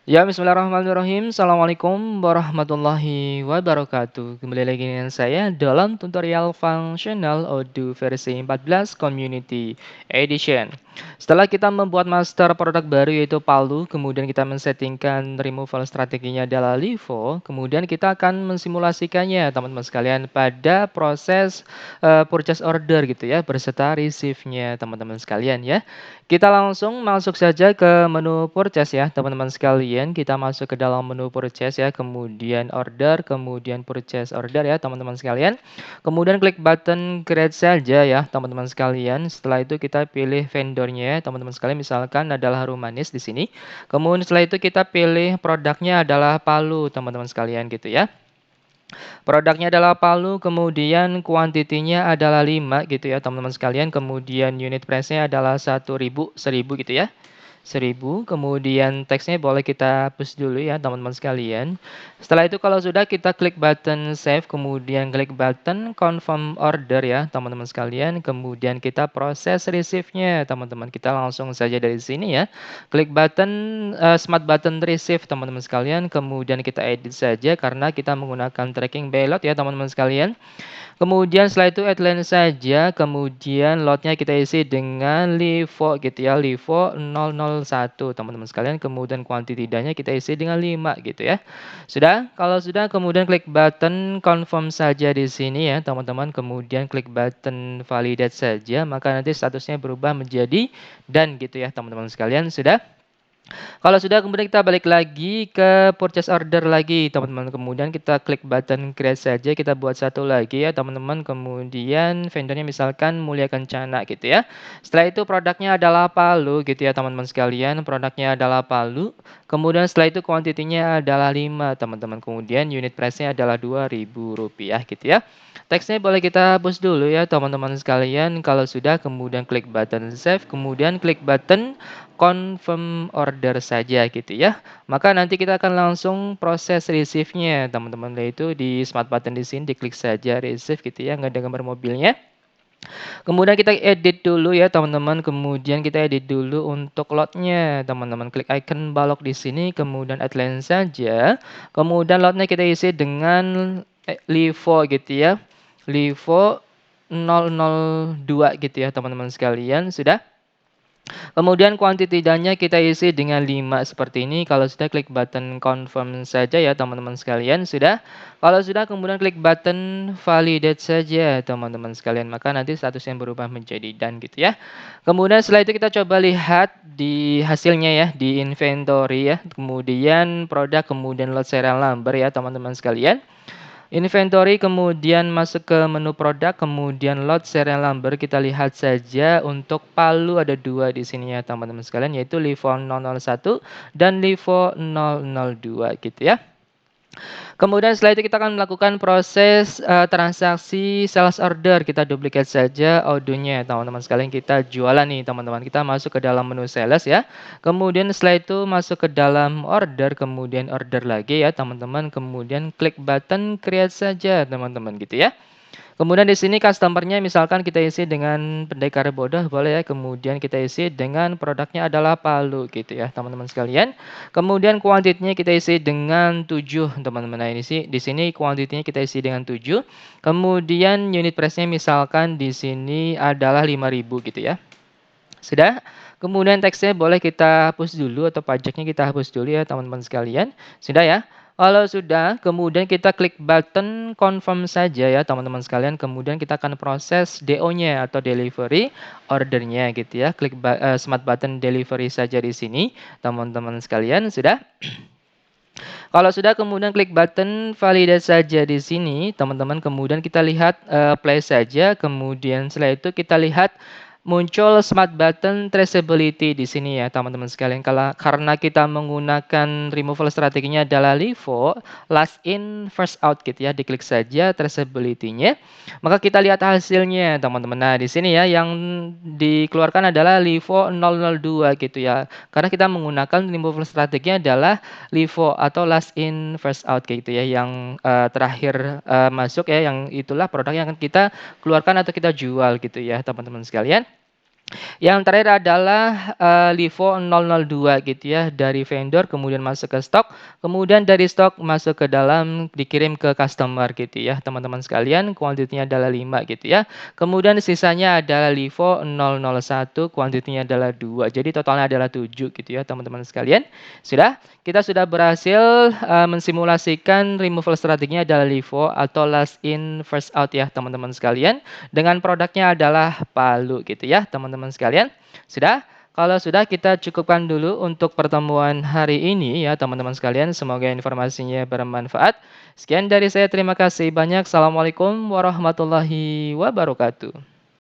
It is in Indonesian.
Ya, bismillahirrahmanirrahim. Assalamualaikum warahmatullahi wabarakatuh. Kembali lagi dengan saya dalam tutorial functional Odoo versi 14 Community Edition. Setelah kita membuat master produk baru yaitu Palu, kemudian kita men-settingkan removal strateginya adalah Livo, kemudian kita akan mensimulasikannya teman-teman sekalian pada proses purchase order gitu ya, berserta receive-nya teman-teman sekalian ya. Kita langsung masuk saja ke menu purchase ya, teman-teman sekalian. Kita masuk ke dalam menu purchase ya, kemudian order, kemudian purchase order ya, teman-teman sekalian. Kemudian klik button create saja ya, teman-teman sekalian. Setelah itu kita pilih vendornya, ya, teman-teman sekalian. Misalkan adalah Harum Manis di sini. Kemudian setelah itu kita pilih produknya adalah Palu, teman-teman sekalian gitu ya. Produknya adalah palu, kemudian kuantitinya adalah 5 gitu ya teman-teman sekalian. Kemudian unit price-nya adalah 1000 gitu ya. 1000, kemudian teksnya boleh kita hapus dulu ya teman-teman sekalian. Setelah itu kalau sudah kita klik button save, kemudian klik button confirm order ya teman-teman sekalian. Kemudian kita proses receive-nya teman-teman. Kita langsung saja dari sini ya. Klik button smart button receive teman-teman sekalian. Kemudian kita edit saja karena kita menggunakan tracking payload ya teman-teman sekalian. Kemudian setelah itu outline saja, kemudian lotnya kita isi dengan Livo gitu ya, Livo 001 teman-teman sekalian, kemudian quantity danya kita isi dengan 5 gitu ya. Sudah? Kalau sudah kemudian klik button confirm saja di sini ya teman-teman, kemudian klik button validate saja, maka nanti statusnya berubah menjadi done gitu ya teman-teman sekalian. Sudah? Kalau sudah kemudian kita balik lagi ke purchase order lagi teman-teman. Kemudian kita klik button create saja, kita buat satu lagi ya teman-teman. Kemudian vendornya misalkan Mulia Kencana gitu ya. Setelah itu produknya adalah palu gitu ya teman-teman sekalian. Produknya adalah palu. Kemudian setelah itu kuantitinya adalah 5 teman-teman. Kemudian unit price-nya adalah Rp2.000 gitu ya. Teksnya boleh kita hapus dulu ya teman-teman sekalian. Kalau sudah kemudian klik button save, kemudian klik button confirm order saja gitu ya. Maka nanti kita akan langsung proses receive-nya teman-teman, yaitu di smart button di sini diklik saja receive gitu ya, nggak ada gambar mobilnya. Kemudian kita edit dulu ya teman-teman, kemudian kita edit dulu untuk lotnya teman-teman. Klik icon balok di sini, kemudian outline saja. Kemudian lotnya kita isi dengan Livo gitu ya. Livo 002 gitu ya teman-teman sekalian. Sudah? Kemudian quantity danya kita isi dengan 5 seperti ini. Kalau sudah klik button confirm saja ya teman-teman sekalian. Sudah? Kalau sudah kemudian klik button validate saja teman-teman sekalian. Maka nanti statusnya berubah menjadi done gitu ya. Kemudian setelah itu kita coba lihat di hasilnya ya. Di inventory ya. Kemudian produk, kemudian lot serial number ya teman-teman sekalian. Inventory, kemudian masuk ke menu produk, kemudian lot serial number. Kita lihat saja untuk palu ada 2 di sini ya teman-teman sekalian, yaitu Livo 001 dan Livo 002 gitu ya. Kemudian setelah itu kita akan melakukan proses transaksi sales order. Kita duplicate saja audionya teman-teman sekalian. Kita jualan nih teman-teman. Kita masuk ke dalam menu sales ya. Kemudian setelah itu masuk ke dalam order, kemudian order lagi ya teman-teman. Kemudian klik button create saja teman-teman gitu ya. Kemudian di sini customer-nya misalkan kita isi dengan pendekar bodoh boleh ya. Kemudian kita isi dengan produknya adalah palu gitu ya teman-teman sekalian. Kemudian kuantitinya kita isi dengan 7 teman-teman. Nah ini sih di sini kuantitinya kita isi dengan 7. Kemudian unit price-nya misalkan di sini adalah 5.000 gitu ya. Sudah? Kemudian teksnya boleh kita hapus dulu atau pajaknya kita hapus dulu ya teman-teman sekalian. Sudah ya? Kalau sudah, kemudian kita klik button confirm saja ya teman-teman sekalian. Kemudian kita akan proses DO-nya atau delivery ordernya gitu ya. Klik smart button delivery saja di sini teman-teman sekalian. Sudah? Kalau sudah kemudian klik button validate saja di sini teman-teman. Kemudian kita lihat play saja. Kemudian setelah itu kita lihat muncul smart button traceability di sini ya teman-teman sekalian. Karena kita menggunakan removal strateginya adalah Livo, last in first out gitu ya. Diklik saja traceability-nya. Maka kita lihat hasilnya teman-teman. Nah, di sini ya yang dikeluarkan adalah Livo 002 gitu ya. Karena kita menggunakan removal strateginya adalah Livo atau last in first out kayak gitu ya, yang terakhir masuk ya, yang itulah produk yang akan kita keluarkan atau kita jual gitu ya teman-teman sekalian. Yang terakhir adalah, LIFO 002 gitu ya, dari vendor kemudian masuk ke stok, kemudian dari stok masuk ke dalam dikirim ke customer gitu ya, teman-teman sekalian, kuantitinya adalah 5 gitu ya. Kemudian sisanya adalah LIFO 001, kuantitinya adalah 2, jadi totalnya adalah 7 gitu ya, teman-teman sekalian. Kita sudah berhasil, mensimulasikan removal strateginya adalah LIFO atau last in first out ya, teman-teman sekalian. Dengan produknya adalah palu gitu ya, teman-teman sekalian. Sudah? Kalau sudah kita cukupkan dulu untuk pertemuan hari ini ya, teman-teman sekalian. Semoga informasinya bermanfaat. Sekian dari saya, terima kasih banyak. Assalamualaikum warahmatullahi wabarakatuh.